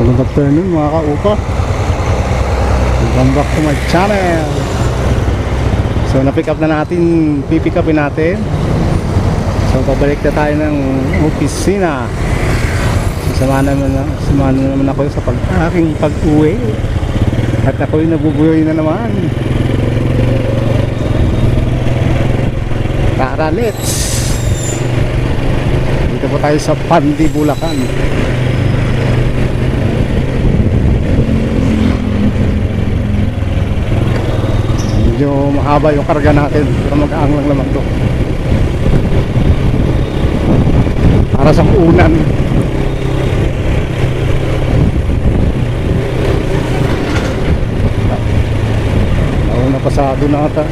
Good afternoon mga kaupa. Welcome back to my channel. So na-pick up na natin, pipick upin natin. So pabalik na tayo ng opisina. Samahan naman ako sa aking pag-uwi. At ako'y nabubuhay na naman. Tara, let's! Dito po tayo sa Pandi, Bulacan. Medyo mahaba yung karga natin, pero mag-aang lang naman to para sa unan. Nauna pasado na ata.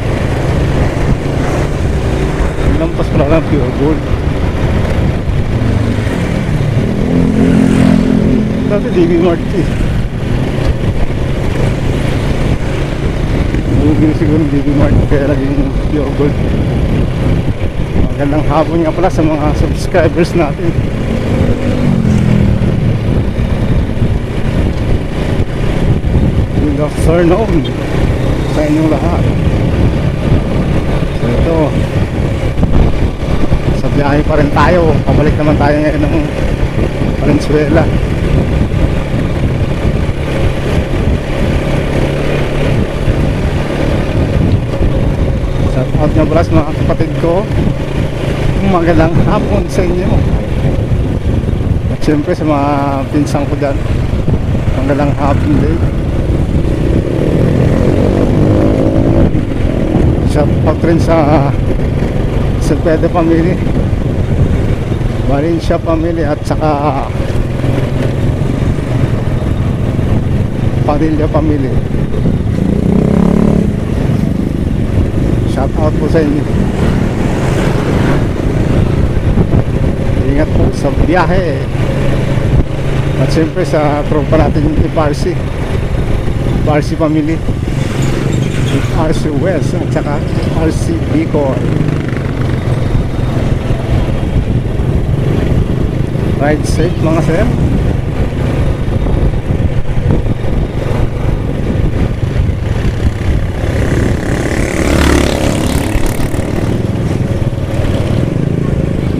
Lampas pala ng pure gold. Dati DB Mart eh. Bumili siguro DB Mart kaya laging pure gold. Magandang hapon nga pala sa mga subscribers natin. Good afternoon sa inyong lahat. So ito, sa biyahe pa rin tayo. Pabalik naman tayo ngayon ng Valenzuela. Shout out nga pala sa mga kapatid ko. Magandang hapon sa inyo. At syempre sa mga pinsang ko dyan, magandang hapon din. Shout out rin sa Cepeda family, Valencia family, at saka Padilla family. Shout out po sa inyo. Ingat po sa biyahe. At siyempre sa tropa natin yung FRC family, FRC West at saka FRC Bicol. Ride safe mga sir.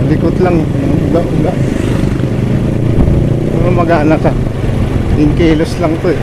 Malikot lang uga-uga. Pero mag-aana ka. 10 kilos lang to eh.